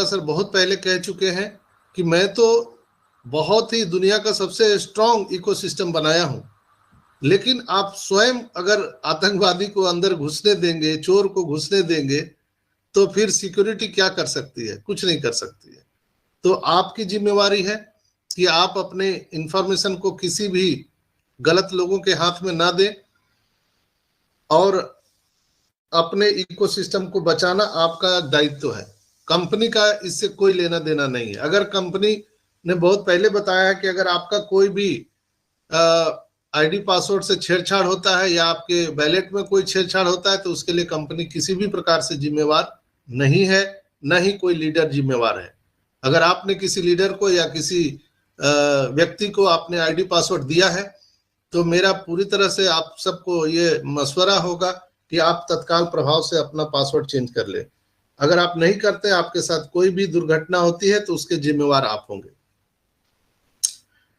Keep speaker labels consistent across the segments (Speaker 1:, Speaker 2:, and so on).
Speaker 1: Sir बहुत पहले कह चुके हैं कि मैं तो बहुत ही दुनिया का सबसे स्ट्रांग इकोसिस्टम बनाया हूं, लेकिन आप स्वयं अगर आतंकवादी को अंदर घुसने देंगे, चोर को घुसने देंगे, तो फिर सिक्योरिटी क्या कर सकती है? कुछ नहीं कर सकती है। तो आपकी जिम्मेवारी है कि आप अपने इंफॉर्मेशन को किसी भी गलत लोगों के हाथ में ना दें, और अपने इकोसिस्टम को बचाना आपका दायित्व है। कंपनी का इससे कोई लेना देना नहीं है। अगर कंपनी ने बहुत पहले बताया है कि अगर आपका कोई भी आईडी पासवर्ड से छेड़छाड़ होता है या आपके वैलेट में कोई छेड़छाड़ होता है, तो उसके लिए कंपनी किसी भी प्रकार से जिम्मेवार नहीं है, न ही कोई लीडर जिम्मेवार है। अगर आपने किसी लीडर को या किसी व्यक्ति को आपने आईडी पासवर्ड दिया है, तो मेरा पूरी तरह से आप सबको ये मशवरा होगा कि आप तत्काल प्रभाव से अपना पासवर्ड चेंज कर ले। अगर आप नहीं करते, आपके साथ कोई भी दुर्घटना होती है, तो उसके जिम्मेवार आप होंगे।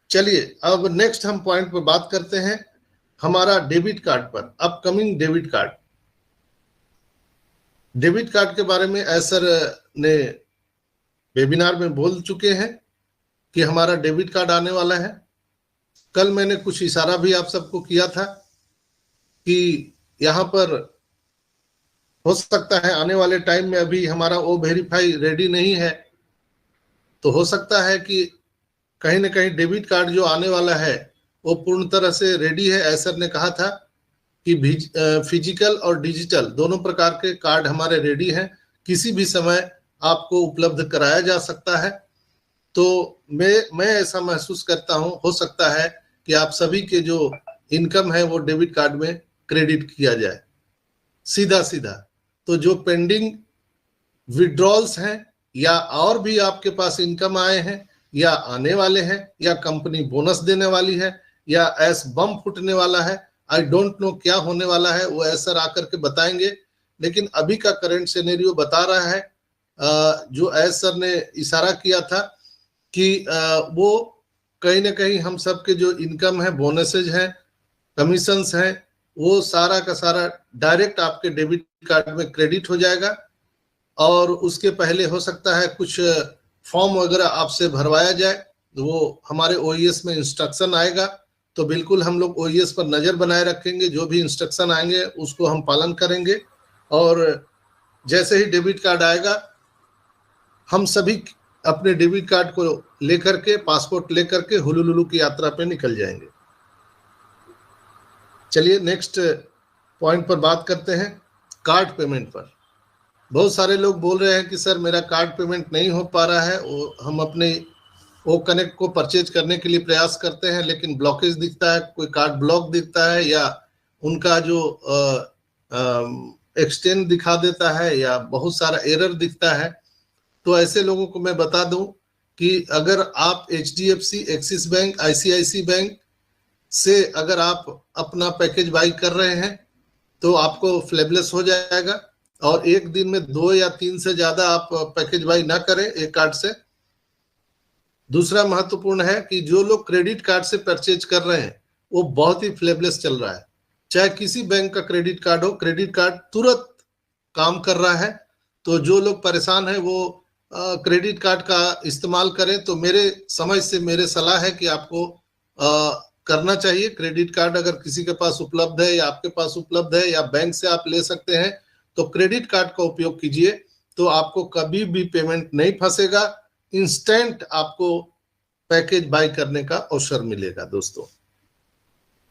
Speaker 1: चलिए अब नेक्स्ट हम पॉइंट पर बात करते हैं, हमारा डेबिट कार्ड पर। Upcoming debit card, debit card के बारे में सर ने वेबिनार में बोल चुके हैं कि हमारा डेबिट कार्ड आने वाला है। कल मैंने कुछ इशारा भी आप सबको किया था कि यहाँ पर हो सकता है आने वाले टाइम में, अभी हमारा ओ वेरीफाई रेडी नहीं है, तो हो सकता है कि कहीं ना कहीं डेबिट कार्ड जो आने वाला है वो पूर्ण तरह से रेडी है। सर ने कहा था कि फिजिकल और डिजिटल दोनों प्रकार के कार्ड हमारे रेडी हैं, किसी भी समय आपको उपलब्ध कराया जा सकता है। तो मैं ऐसा महसूस करता हूं, हो सकता है कि आप सभी के जो इनकम है वो डेबिट कार्ड में क्रेडिट किया जाए सीधा सीधा। तो जो पेंडिंग विड्रॉल्स हैं या और भी आपके पास इनकम आए हैं या आने वाले हैं या कंपनी बोनस देने वाली है या एस बम फूटने वाला है, आई डोंट नो क्या होने वाला है, वो सर आकर के बताएंगे। लेकिन अभी का करंट सिनेरियो बता रहा है, जो सर ने इशारा किया था कि वो कहीं ना कहीं हम सब के जो इनकम है, बोनसेज हैं, कमीशंस हैं, वो सारा का सारा डायरेक्ट आपके डेबिट कार्ड में क्रेडिट हो जाएगा। और उसके पहले हो सकता है कुछ फॉर्म वगैरह आपसे भरवाया जाए, वो हमारे ओईएस में इंस्ट्रक्शन आएगा, तो बिल्कुल हम लोग ओईएस पर नजर बनाए रखेंगे। जो भी इंस्ट्रक्शन आएंगे उसको हम पालन करेंगे, और जैसे ही डेबिट कार्ड आएगा हम सभी अपने डेबिट कार्ड को लेकर के, पासपोर्ट लेकर के हुलुलुलु की यात्रा पे निकल जाएंगे। चलिए नेक्स्ट पॉइंट पर बात करते हैं, कार्ड पेमेंट पर। बहुत सारे लोग बोल रहे हैं कि सर मेरा कार्ड पेमेंट नहीं हो पा रहा है, हम अपने ओ कनेक्ट को परचेज करने के लिए प्रयास करते हैं, लेकिन ब्लॉकेज दिखता है, कोई कार्ड ब्लॉक दिखता है, या उनका जो एक्सटेंड दिखा देता है, या बहुत सारा एरर दिखता है। तो ऐसे लोगों को मैं बता दूं कि अगर आप HDFC, Axis bank, ICICI bank से अगर आप अपना पैकेज बाई कर रहे हैं तो आपको फ्लैबलेस हो जाएगा, और एक दिन में 2 या 3 से ज्यादा आप पैकेज बाई ना करें एक कार्ड से। दूसरा महत्वपूर्ण है कि जो लोग क्रेडिट कार्ड से परचेज कर रहे हैं वो बहुत ही फ्लैबलेस चल रहा है। चाहे किसी बैंक का क्रेडिट कार्ड हो, क्रेडिट कार्ड तुरंत काम कर रहा है। तो जो लोग परेशान है वो क्रेडिट कार्ड का इस्तेमाल करें। तो मेरे समझ से मेरे सलाह है कि आपको करना चाहिए। क्रेडिट कार्ड अगर किसी के पास उपलब्ध है या आपके पास उपलब्ध है या बैंक से आप ले सकते हैं, तो क्रेडिट कार्ड का उपयोग कीजिए, तो आपको कभी भी पेमेंट नहीं फंसेगा, इंस्टेंट आपको पैकेज बाय करने का अवसर मिलेगा दोस्तों।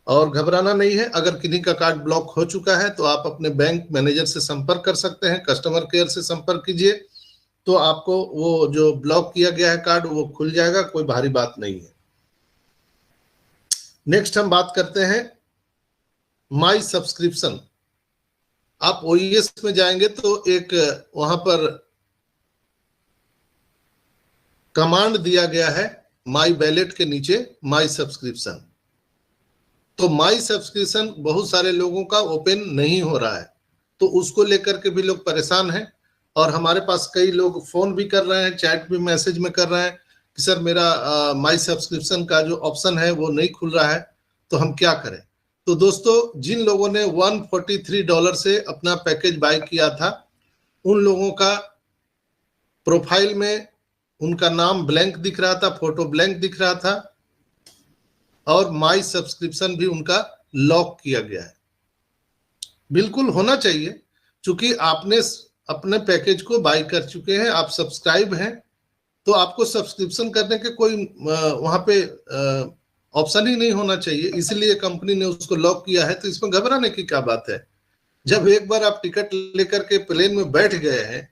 Speaker 1: और घबराना नहीं है, अगर किन्हीं का कार्ड ब्लॉक हो चुका है तो आप अपने बैंक मैनेजर से संपर्क कर सकते हैं, कस्टमर केयर से संपर्क कीजिए, तो आपको वो जो ब्लॉक किया गया है कार्ड वो खुल जाएगा, कोई भारी बात नहीं है। नेक्स्ट हम बात करते हैं माई सब्सक्रिप्शन। आप ओईएस में जाएंगे तो एक वहां पर कमांड दिया गया है माई वैलेट के नीचे माई सब्सक्रिप्शन। तो माई सब्सक्रिप्शन बहुत सारे लोगों का ओपन नहीं हो रहा है, तो उसको लेकर के भी लोग परेशान हैं। और हमारे पास कई लोग फोन भी कर रहे हैं, चैट भी मैसेज में कर रहे हैं कि सर मेरा माई सब्सक्रिप्शन का जो ऑप्शन है वो नहीं खुल रहा है, तो हम क्या करें। तो दोस्तों, जिन लोगों ने $143 से अपना पैकेज बाय किया था, उन लोगों का प्रोफाइल में उनका नाम ब्लैंक दिख रहा था, फोटो ब्लैंक दिख रहा था, और माई सब्सक्रिप्शन भी उनका लॉक किया गया है। बिल्कुल होना चाहिए, क्योंकि आपने अपने पैकेज को बाय कर चुके हैं, आप सब्सक्राइब हैं, तो आपको सब्सक्रिप्शन करने के कोई वहां पे ऑप्शन ही नहीं होना चाहिए, इसलिए कंपनी ने उसको लॉक किया है। तो इसमें घबराने की क्या बात है? जब एक बार आप टिकट लेकर के प्लेन में बैठ गए हैं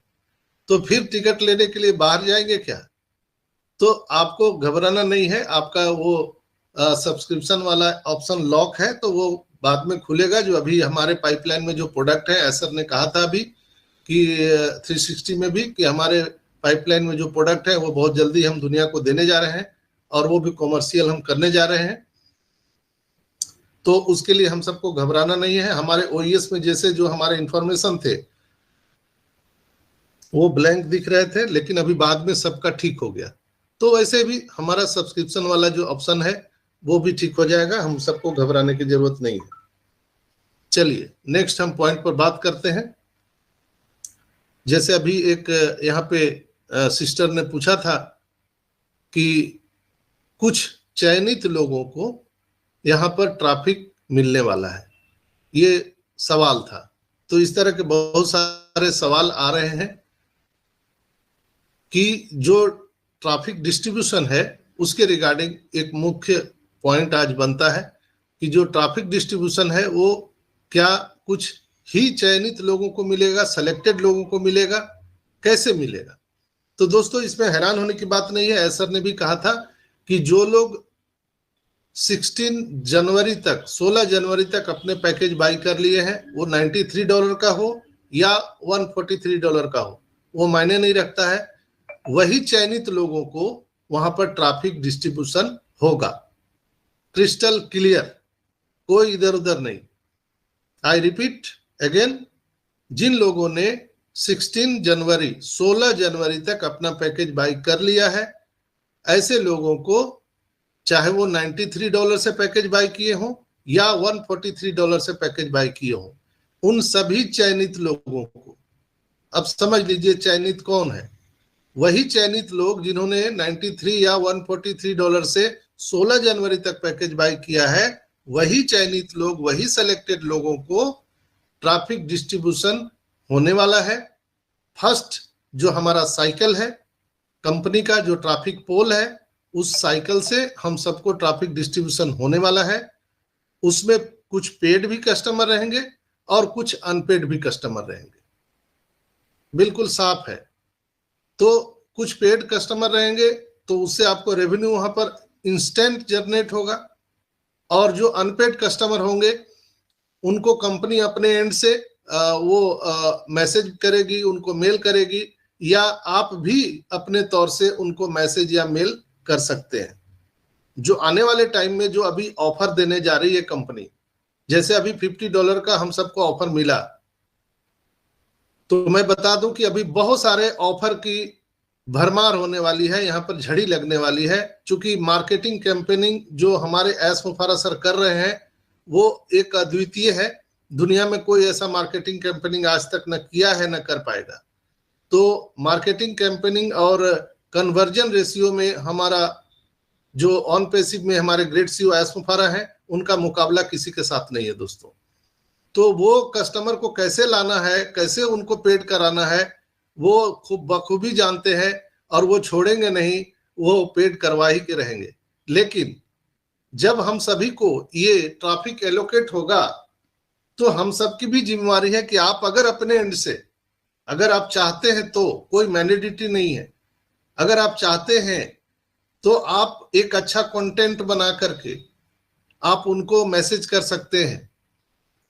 Speaker 1: तो फिर टिकट लेने के लिए बाहर जाएंगे क्या? तो आपको घबराना नहीं है। आपका वो सब्सक्रिप्शन वाला ऑप्शन लॉक है, तो वो बाद में खुलेगा। जो अभी हमारे पाइपलाइन में जो प्रोडक्ट है, एसर ने कहा था अभी कि 360 में भी कि हमारे पाइपलाइन में जो प्रोडक्ट है वो बहुत जल्दी हम दुनिया को देने जा रहे हैं, और वो भी कॉमर्शियल हम करने जा रहे हैं। तो उसके लिए हम सबको घबराना नहीं है। हमारे ओईएस में जैसे जो हमारे इंफॉर्मेशन थे वो ब्लैंक दिख रहे थे, लेकिन अभी बाद में सबका ठीक हो गया। तो वैसे भी हमारा सब्सक्रिप्शन वाला जो ऑप्शन है वो भी ठीक हो जाएगा, हम सबको घबराने की जरूरत नहीं है। चलिए नेक्स्ट हम पॉइंट पर बात करते हैं। जैसे अभी एक यहाँ पे सिस्टर ने पूछा था कि कुछ चयनित लोगों को यहाँ पर ट्रैफिक मिलने वाला है, ये सवाल था। तो इस तरह के बहुत सारे सवाल आ रहे हैं कि जो ट्रैफिक डिस्ट्रीब्यूशन है उसके रिगार्डिंग एक मुख्य पॉइंट आज बनता है कि जो ट्रैफिक डिस्ट्रीब्यूशन है वो क्या कुछ ही चयनित लोगों को मिलेगा, सेलेक्टेड लोगों को मिलेगा, कैसे मिलेगा? तो दोस्तों इसमें हैरान होने की बात नहीं है। एसर ने भी कहा था कि जो लोग 16 जनवरी तक अपने पैकेज बाई कर लिए हैं, वो $93 का हो या $143 का हो, वो मायने नहीं रखता है, वही चयनित लोगों को वहां पर ट्रैफिक डिस्ट्रीब्यूशन होगा। क्रिस्टल क्लियर, कोई इधर उधर नहीं। आई रिपीट अगेन, जिन लोगों ने 16 जनवरी तक अपना पैकेज बाई कर लिया है, ऐसे लोगों को चाहे वो $93 से पैकेज बाई किए हों या $143 से पैकेज बाई किए हों, उन सभी चयनित लोगों को, अब समझ लीजिए चयनित कौन है, वही चयनित लोग जिन्होंने 93 या $143 से 16 जनवरी तक पैकेज बाई किया है, वही चयनित लोग, वही सेलेक्टेड लोगों को ट्रैफिक डिस्ट्रीब्यूशन होने वाला है। फर्स्ट जो हमारा साइकिल है, कंपनी का जो ट्रैफिक पोल है, उस साइकिल से हम सबको ट्रैफिक डिस्ट्रीब्यूशन होने वाला है। उसमें कुछ पेड भी कस्टमर रहेंगे और कुछ अनपेड भी कस्टमर रहेंगे, बिल्कुल साफ है। तो कुछ पेड कस्टमर रहेंगे तो उससे आपको रेवेन्यू वहां पर इंस्टेंट जनरेट होगा, और जो अनपेड कस्टमर होंगे उनको कंपनी अपने एंड से वो मैसेज करेगी, उनको मेल करेगी, या आप भी अपने तौर से उनको मैसेज या मेल कर सकते हैं। जो आने वाले टाइम में जो अभी ऑफर देने जा रही है कंपनी, जैसे अभी $50 का हम सबको ऑफर मिला, तो मैं बता दूं कि अभी बहुत सारे ऑफर की भरमार होने वाली है, यहाँ पर झड़ी लगने वाली है। चूंकि मार्केटिंग कैंपेनिंग जो हमारे एस मुफारा सर कर रहे हैं वो एक अद्वितीय है, दुनिया में कोई ऐसा मार्केटिंग कैंपेनिंग आज तक न किया है न कर पाएगा। तो मार्केटिंग कैंपेनिंग और कन्वर्जन रेशियो में हमारा जो ऑन पैसिव में हमारे ग्रेट सीईओ एस मुफारा है, उनका मुकाबला किसी के साथ नहीं है दोस्तों। तो वो कस्टमर को कैसे लाना है, कैसे उनको पेड कराना है, वो खूब बखूबी जानते हैं, और वो छोड़ेंगे नहीं, वो पेड करवा ही के रहेंगे। लेकिन जब हम सभी को ये ट्रैफिक एलोकेट होगा तो हम सबकी भी जिम्मेवारी है कि आप अगर अपने एंड से, अगर आप चाहते हैं तो, कोई मैंडेटरी नहीं है, अगर आप चाहते हैं तो आप एक अच्छा कंटेंट बना करके आप उनको मैसेज कर सकते हैं,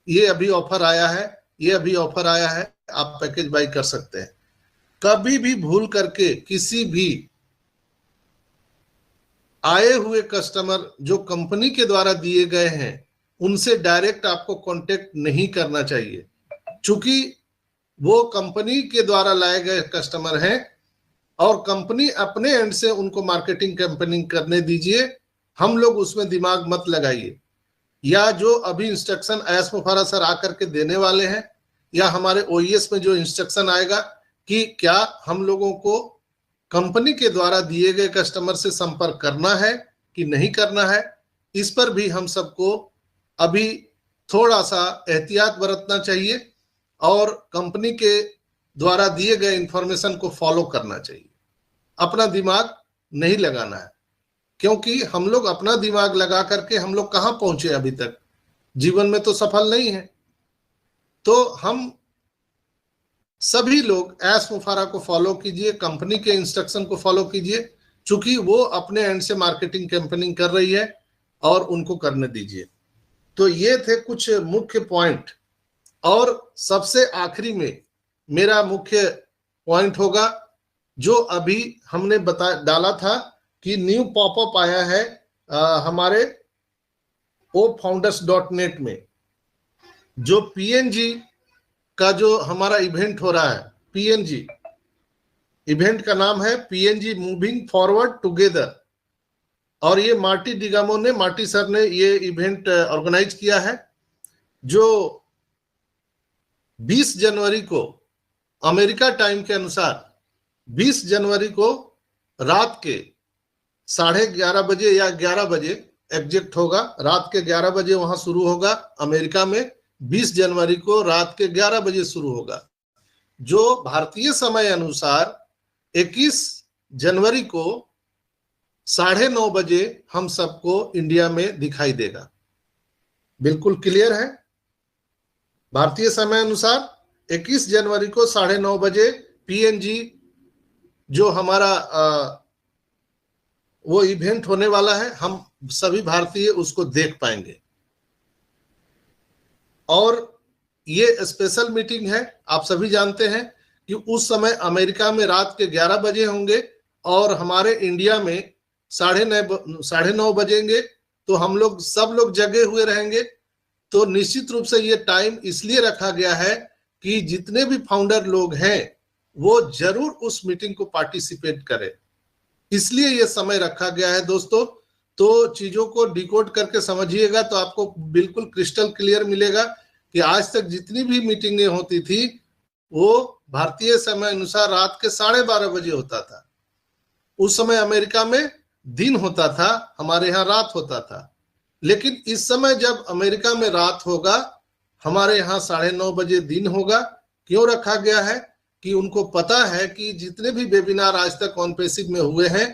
Speaker 1: ये अभी ऑफर आया है, ये अभी ऑफर आया है, आप पैकेज बाई कर सकते हैं। कभी भी भूल करके किसी भी आए हुए कस्टमर जो कंपनी के द्वारा दिए गए हैं उनसे डायरेक्ट आपको कांटेक्ट नहीं करना चाहिए, क्योंकि वो कंपनी के द्वारा लाए गए कस्टमर हैं और कंपनी अपने एंड से उनको मार्केटिंग कैंपेनिंग करने दीजिए। हम लोग उसमें दिमाग मत लगाइए, या जो अभी इंस्ट्रक्शन एस मुफारा सर आकर के देने वाले हैं, या हमारे ओईएस में जो इंस्ट्रक्शन आएगा कि क्या हम लोगों को कंपनी के द्वारा दिए गए कस्टमर से संपर्क करना है कि नहीं करना है। इस पर भी हम सबको अभी थोड़ा सा एहतियात बरतना चाहिए और कंपनी के द्वारा दिए गए इंफॉर्मेशन को फॉलो करना चाहिए। अपना दिमाग नहीं लगाना है, क्योंकि हम लोग अपना दिमाग लगा करके हम लोग कहाँ पहुंचे अभी तक, जीवन में तो सफल नहीं है। तो हम सभी लोग एस मुफारा को फॉलो कीजिए, कंपनी के इंस्ट्रक्शन को फॉलो कीजिए, चूंकि वो अपने एंड से मार्केटिंग कैंपेनिंग कर रही है और उनको करने दीजिए। तो ये थे कुछ मुख्य पॉइंट। और सबसे आखिरी में मेरा मुख्य पॉइंट होगा जो अभी हमने डाला था कि न्यू पॉपअप आया है हमारे ofounders.net में, जो पीएनजी का जो हमारा इवेंट हो रहा है। पीएनजी इवेंट का नाम है पीएनजी मूविंग फॉरवर्ड टुगेदर, और ये मार्टी सर ने ये इवेंट ऑर्गेनाइज किया है, जो 20 जनवरी को अमेरिका टाइम के अनुसार 20 जनवरी को रात के 11:30 बजे या 11 बजे एग्जैक्ट होगा, रात के 11 बजे वहां शुरू होगा अमेरिका में। 20 जनवरी को रात के 11 बजे शुरू होगा, जो भारतीय समय अनुसार 21 जनवरी को 9:30 बजे हम सबको इंडिया में दिखाई देगा। बिल्कुल क्लियर है? भारतीय समय अनुसार 21 जनवरी को 9:30 बजे पीएनजी जो हमारा वो इवेंट होने वाला है, हम सभी भारतीय उसको देख पाएंगे। और ये स्पेशल मीटिंग है, आप सभी जानते हैं कि उस समय अमेरिका में रात के 11 बजे होंगे और हमारे इंडिया में 9:30 बजेंगे। तो हम लोग सब लोग जगे हुए रहेंगे। तो निश्चित रूप से ये टाइम इसलिए रखा गया है कि जितने भी फाउंडर लोग हैं वो जरूर उस मीटिंग को पार्टिसिपेट करें, इसलिए ये समय रखा गया है दोस्तों। तो चीजों को डिकोड करके समझिएगा तो आपको बिल्कुल क्रिस्टल क्लियर मिलेगा कि आज तक जितनी भी मीटिंगें होती थी वो भारतीय समय अनुसार रात के 12:30 बजे होता था। उस समय अमेरिका में दिन होता था, हमारे यहाँ रात होता था। लेकिन इस समय जब अमेरिका में रात होगा, हमारे यहाँ 9:30 बजे दिन होगा। क्यों रखा गया है? कि उनको पता है कि जितने भी वेबिनार आज तक ऑन पैसिव में हुए हैं